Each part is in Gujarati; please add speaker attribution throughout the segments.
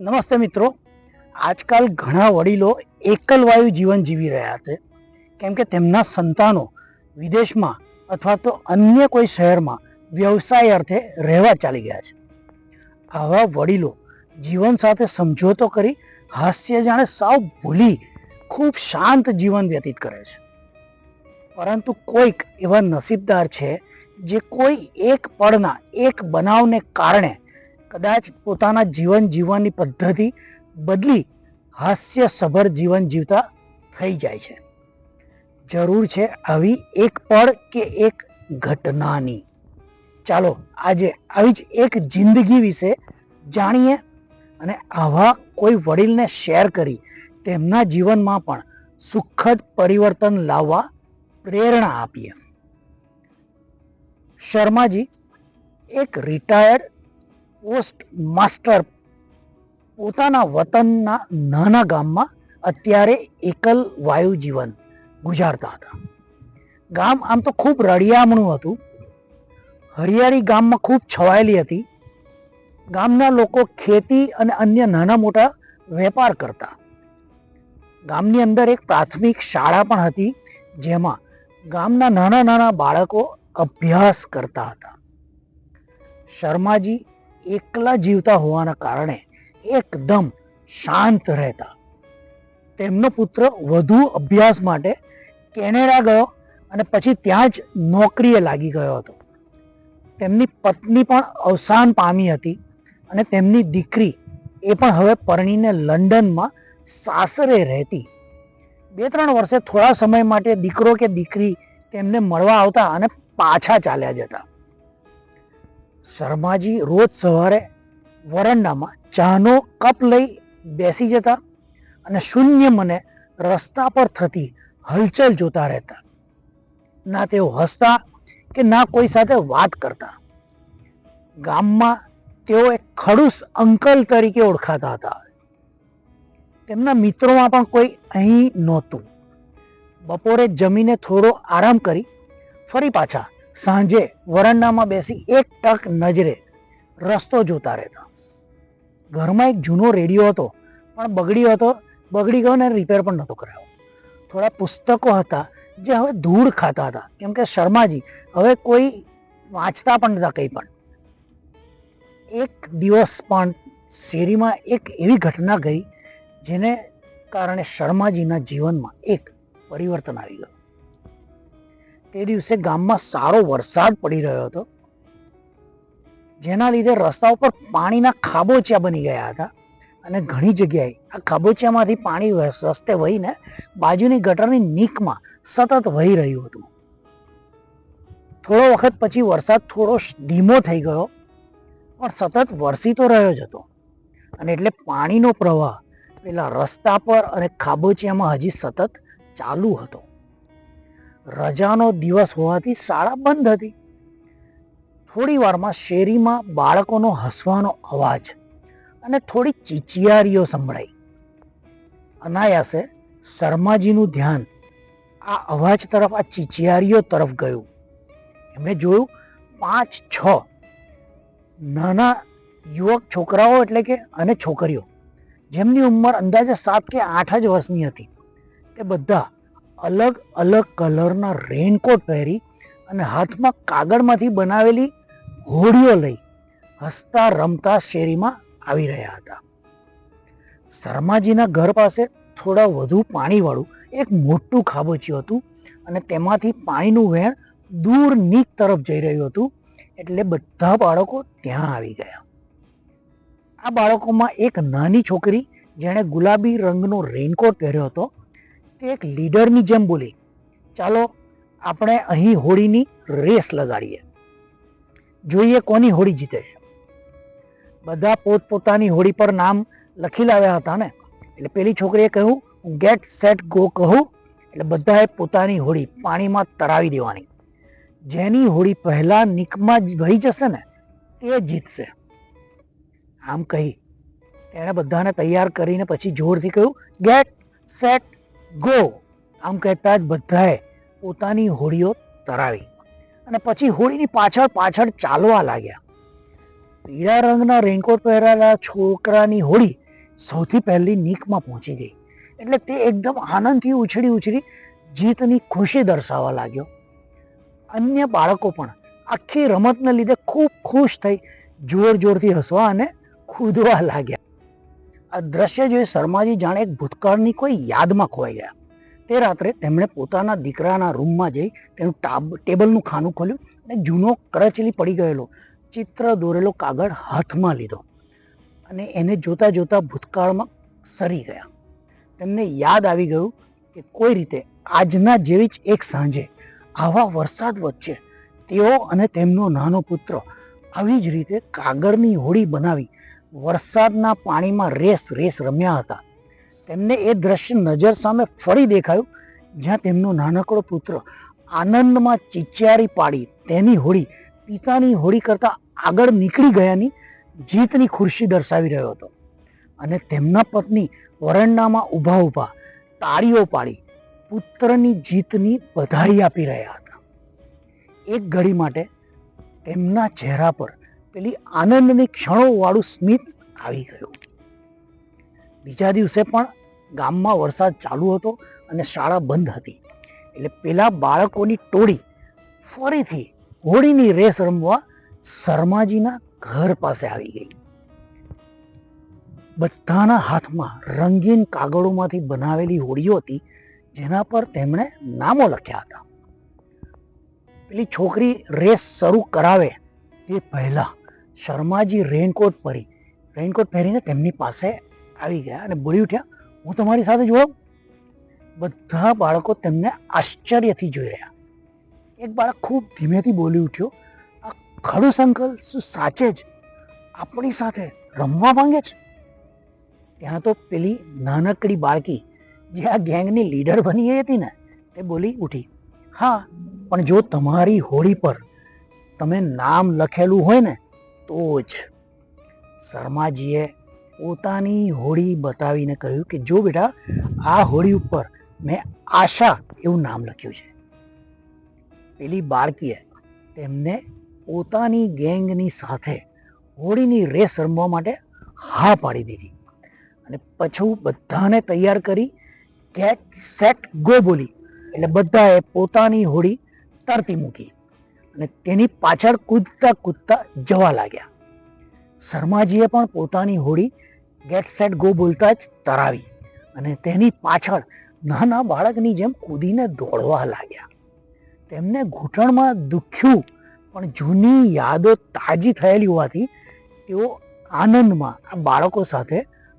Speaker 1: નમસ્તે મિત્રો. આજકાલ ઘણા વડીલો એકલવાયુ જીવન જીવી રહ્યા છે, કેમ કે તેમના સંતાનો વિદેશમાં અથવા તો અન્ય કોઈ શહેરમાં વ્યવસાય અર્થે રહેવા ચાલી ગયા છે. આવા વડીલો જીવન સાથે સમજોતો કરી હાસ્ય જાણે સાવ ભૂલી ખૂબ શાંત જીવન વ્યતીત કરે છે. પરંતુ કોઈક એવા નસીબદાર છે જે કોઈ એક પળના એક બનાવને કારણે કદાચ પોતાના જીવન જીવવાની પદ્ધતિ બદલી હાસ્યસભર જીવન જીવતા થઈ જાય છે. જરૂર છે આવી એક પળ કે એક ઘટનાની. ચાલો આજે આવી જ એક જિંદગી વિશે જાણીએ અને આવા કોઈ વડીલને શેર કરી તેમના જીવનમાં પણ સુખદ પરિવર્તન લાવવા પ્રેરણા આપીએ. શર્માજી એક રિટાયર્ડ પોસ્ટ માસ્ટર પોતાના વતનના નાના ગામમાં અત્યારે એકલ વાયુ જીવન ગુજારતા હતા. ગામ આમ તો ખૂબ રળિયામણું હતું. હરિયાળી ગામમાં ખૂબ છવાયેલી હતી. ગામના લોકો ખેતી અને અન્ય નાના મોટા વેપાર કરતા. ગામની અંદર એક પ્રાથમિક શાળા પણ હતી, જેમાં ગામના નાના નાના બાળકો અભ્યાસ કરતા હતા. શર્માજી એકલા જીવતા હોવાના કારણે એકદમ શાંત રહેતા. તેમનો પુત્ર વધુ અભ્યાસ માટે કેનેડા ગયો અને પછી ત્યાં જ નોકરીએ લાગી ગયો હતો. તેમની પત્ની પણ અવસાન પામી હતી અને તેમની દીકરી એ પણ હવે પરણીને લંડનમાં સાસરે રહેતી. 2-3 વર્ષે થોડા સમય માટે દીકરો કે દીકરી તેમને મળવા આવતા અને પાછા ચાલ્યા જતા. શર્માજી રોજ સવારે વરંડામાં ચાનો કપ લઈ બેસી જતા અને શૂન્ય મને રસ્તા પર થતી હલચલ જોતા રહેતા. ના તેઓ હસતા કે ના કોઈ સાથે વાત કરતા. ગામમાં તેઓ એક ખડૂસ અંકલ તરીકે ઓળખાતા હતા. તેમના મિત્રોમાં પણ કોઈ અહીં નહોતું. બપોરે જમીને થોડો આરામ કરી ફરી પાછા સાંજે વરંડામાં બેસી એક ટક નજરે રસ્તો જોતા રહેતા. ઘરમાં એક જૂનો રેડિયો હતો, પણ બગડી ગયો ને રિપેર પણ નહોતો કરાયો. થોડા પુસ્તકો હતા જે હવે ધૂળ ખાતા હતા, કેમ કે શર્માજી હવે કોઈ વાંચતા પણ નતા કંઈ પણ. એક દિવસ પણ શેરીમાં એક એવી ઘટના ગઈ જેને કારણે શર્માજીના જીવનમાં એક પરિવર્તન આવી ગયું. તે દિવસે ગામમાં સારો વરસાદ પડી રહ્યો હતો, જેના લીધે રસ્તા ઉપર પાણીના ખાબોચિયા બની ગયા હતા અને ઘણી જગ્યાએ આ ખાબોચિયામાંથી પાણી રસ્તે વહીને બાજુની ગટરની નીકમાં સતત વહી રહ્યું હતું. થોડો વખત પછી વરસાદ થોડો ધીમો થઈ ગયો, પણ સતત વરસી તો રહ્યો જ હતો અને એટલે પાણીનો પ્રવાહ પેલા રસ્તા પર અને ખાબોચિયામાં હજી સતત ચાલુ હતો. રજાનો દિવસ હોવાથી શાળા બંધ હતી. થોડી વારમાં શેરીમાં બાળકોનો હસવાનો અવાજ અને થોડી ચીચિયારીઓ સંભળાઈ. અનાયાસે શર્માજીનું ધ્યાન આ અવાજ તરફ, આ ચીચિયારીઓ તરફ ગયું. એમણે જોયું 5-6 નાના યુવક છોકરાઓ એટલે કે અને છોકરીઓ, જેમની ઉંમર અંદાજે 7 કે 8 જ વર્ષની હતી. તે બધા અલગ અલગ કલરના રેનકોટ પહેરી અને હાથમાં કાગળમાંથી બનાવેલી હોડીઓ લઈ હસતા રમતા શેરીમાં આવી રહ્યા હતા. શર્માજીના ઘર પાસે થોડા વધુ પાણીવાળું એક મોટું ખાબોચિયું હતું અને તેમાંથી પાણીનું વહેણ દૂર નીક તરફ જઈ રહ્યું હતું. એટલે બધા બાળકો ત્યાં આવી ગયા. આ બાળકોમાં એક નાની છોકરી જેણે ગુલાબી રંગનો રેનકોટ પહેર્યો હતો, તે એક લીડરની જેમ બોલી, ચાલો આપણે અહીં હોળીની રેસ લગાડીએ, જોઈએ કોની હોળી જીતે છે. બધા પોતપોતાની હોળી પર નામ લખી લાવ્યા હતા ને, એટલે પેલી છોકરીએ કહ્યું ગેટ સેટ ગો કહું, એટલે બધાએ પોતાની હોળી પાણીમાં તરાવી દેવાની. જેની હોળી પહેલા નીકમાં વહી જશે ને તે જીતશે. આમ કહી તેણે બધાને તૈયાર કરીને પછી જોરથી કહ્યું ગેટ સેટ ગો. આમ કહેતા જ બધાએ પોતાની હોડીઓ તરાવી અને પછી હોડીની પાછળ પાછળ ચાલવા લાગ્યા. પીળા રંગના રેનકોટ પહેરેલા છોકરાની હોડી સૌથી પહેલી નીકમાં પહોંચી ગઈ. એટલે તે એકદમ આનંદથી ઉછળી ઉછળી જીતની ખુશી દર્શાવવા લાગ્યો. અન્ય બાળકો પણ આખી રમતને લીધે ખૂબ ખુશ થઈ જોર જોરથી હસવા અને કૂદવા લાગ્યા. આ દ્રશ્ય જોઈ શર્માજી જાણે એક ભૂતકાળની કોઈ યાદમાં ખોવાઈ ગયા. તે રાત્રે તેમણે પોતાના દીકરાના રૂમમાં જઈ તેનું ટેબલનું ખાનું ખોલ્યું અને જૂનો કરચલી પડી ગયેલો ચિત્ર દોરેલો કાગળ હાથમાં લીધો અને એને જોતા જોતા ભૂતકાળમાં સરી ગયા. તેમને યાદ આવી ગયું કે કોઈ રીતે આજના જેવી જ એક સાંજે આવા વરસાદ વચ્ચે તેઓ અને તેમનો નાનો પુત્ર આવી જ રીતે કાગળની હોડી બનાવી વરસાદના પાણીમાં રેસ રમ્યા હતા. તેમને એ દ્રશ્ય નજર સામે ફરી દેખાયું, જ્યાં તેમનો નાનકડો પુત્ર આનંદમાં ચીચિયારી પાડી તેની હોડી પિતાની હોડી કરતા આગળ નીકળી ગયાની જીતની ખુશી દર્શાવી રહ્યો હતો. અને તેમના પત્ની વરંડામાં ઊભા તાળીઓ પાડી પુત્રની જીતની બધાઈ આપી રહ્યા હતા. એક ઘડી માટે તેમના ચહેરા પર પેલી આનંદની ક્ષણો વાળું સ્મિત આવી ગયું. બીજા દિવસે પણ ગામમાં વરસાદ ચાલુ હતો અને શાળા બંધ હતી. એટલે પેલા બાળકોની ટોળી ફરીથી હોળીની રેસ રમવા શર્માજીના ઘર પાસે આવી ગઈ. બધાના હાથમાં રંગીન કાગળોમાંથી બનાવેલી હોડીઓ હતી, જેના પર તેમણે નામો લખ્યા હતા. પેલી છોકરી રેસ શરૂ કરાવે તે પહેલા શર્માજી રેનકોટ પહેરીને તેમની પાસે આવી ગયા અને બોલી ઉઠ્યા, હું તમારી સાથે જોડાઉં? બધા બાળકો તેમને આશ્ચર્યથી જોઈ રહ્યા. એક બાળક ખૂબ ધીમેથી બોલી ઉઠ્યો, આ ખડૂસ અંકલ શું સાચે જ આપણી સાથે રમવા માંગે છે? ત્યાં તો પેલી નાનકડી બાળકી જે આ ગેંગની લીડર બની ગઈ હતી ને, તે બોલી ઉઠી, હા, પણ જો તમારી હોડી પર તમે નામ લખેલું હોય ને તો જ. શર્માજીએ પોતાની હોડી બતાવીને કહ્યું કે જો બેટા, આ હોડી ઉપર મેં આશા એવું નામ લખ્યું છે. પેલી બાળકીએ તેમને પોતાની ગેંગની સાથે હોડીની રેસ રમવા માટે હા પાડી દીધી અને પછી બધાને તૈયાર કરી ગેટ સેટ ગો બોલી. એટલે બધાએ પોતાની હોડી તરતી મૂકી અને તેની પાછળ કૂદતા જવા લાગ્યા. શર્માજીએ પણ પોતાની હોડી ગેટ સેટ ગો બોલતા જ તરાવી અને તેની પાછળ નાના બાળકની જેમ કૂદીને દોડવા લાગ્યા. તેમને ઘૂંટણમાં દુખ્યું, પણ જૂની યાદો તાજી થયેલી હોવાથી તેઓ આનંદમાં આ બાળકો સાથે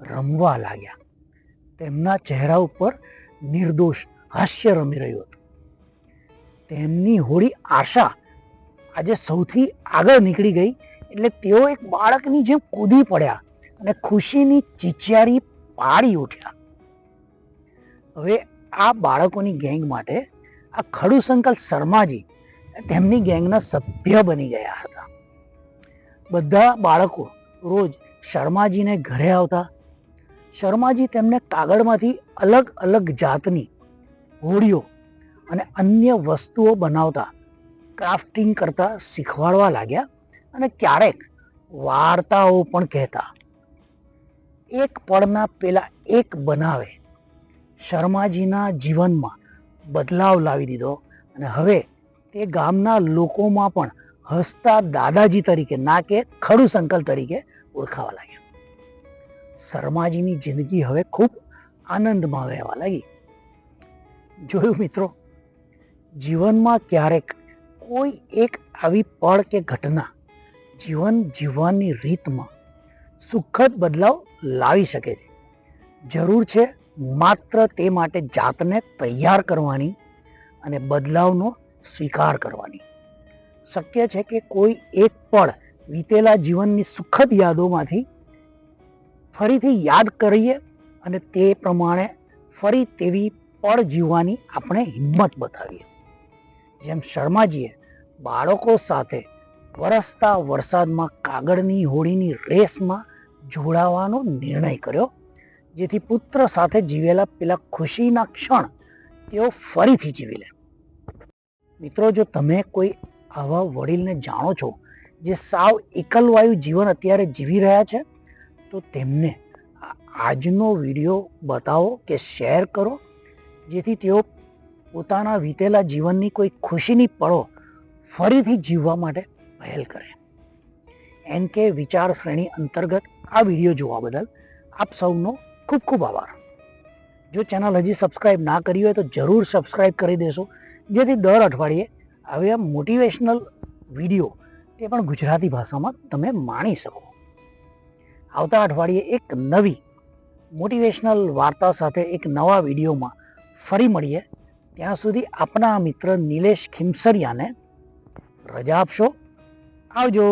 Speaker 1: રમવા લાગ્યા. તેમના ચહેરા ઉપર નિર્દોષ હાસ્ય રમી રહ્યું હતું. તેમની હોડી આશા આજે સૌથી આગળ નીકળી ગઈ એટલે તેઓ એક બાળકની જેમ કૂદી પડ્યા અને ખુશીની ચીચિયારી પાડી ઉઠ્યા. હવે આ બાળકોની ગેંગ માટે આ ખડૂસ અંકલ શર્માજી તેમની ગેંગના સભ્ય બની ગયા હતા. બધા બાળકો રોજ શર્માજીને ઘરે આવતા. શર્માજી તેમને કાગળમાંથી અલગ અલગ જાતની હોડીઓ અને અન્ય વસ્તુઓ બનાવતા, ક્રાફ્ટિંગ કરતા શીખવાડવા લાગ્યા અને ક્યારેક વાર્તાઓ પણ કહેતા. એક પળના પેલા એક બનાવે શર્માજીના જીવનમાં બદલાવ લાવી દીધો અને હવે તે ગામના લોકોમાં પણ હસતા દાદાજી તરીકે, ના કે ખડૂસ અંકલ તરીકે ઓળખાવા લાગ્યા. શર્માજીની જિંદગી હવે ખૂબ આનંદમાં વહેવા લાગી. જોયું મિત્રો, જીવનમાં ક્યારેક કોઈ એક આવી પળ કે ઘટના જીવન જીવવાની રીતમાં સુખદ બદલાવ લાવી શકે છે. જરૂર છે માત્ર તે માટે જાતને તૈયાર કરવાની અને બદલાવનો સ્વીકાર કરવાની. શક્ય છે કે કોઈ એક પળ વીતેલા જીવનની સુખદ યાદોમાંથી ફરીથી યાદ કરીએ અને તે પ્રમાણે ફરી તેવી પળ જીવવાની આપણે હિંમત બતાવીએ. જેમ શર્માજીએ બાળકો સાથે વરસતા વરસાદમાં કાગળની હોડીની રેસમાં જોડાવાનો નિર્ણય કર્યો, જેથી પુત્ર સાથે જીવેલા પેલા ખુશીના ક્ષણ તેઓ ફરીથી જીવી લે. મિત્રો, જો તમે કોઈ આવા વડીલને જાણો છો જે સાવ એકલવાયુ જીવન અત્યારે જીવી રહ્યા છે, તો તેમને આજનો વિડીયો બતાવો કે શેર કરો, જેથી તેઓ પોતાના વીતેલા જીવનની કોઈ ખુશીની પળો ફરીથી જીવવા માટે પહેલ કરે. NK વિચાર શ્રેણી અંતર્ગત આ વિડીયો જોવા બદલ આપ સૌનો ખૂબ ખૂબ આભાર. જો ચેનલ હજી સબસ્ક્રાઇબ ના કરી હોય તો જરૂર સબસ્ક્રાઇબ કરી દેશો, જેથી દર અઠવાડિયે આવી મોટિવેશનલ વિડીયો તે પણ ગુજરાતી ભાષામાં તમે માણી શકો. આવતા અઠવાડિયે એક નવી મોટિવેશનલ વાર્તા સાથે એક નવા વિડીયોમાં ફરી મળીએ. ત્યાં સુધી આપના મિત્ર નિલેશ ખીમસરિયાને રજા આપશો. આવજો.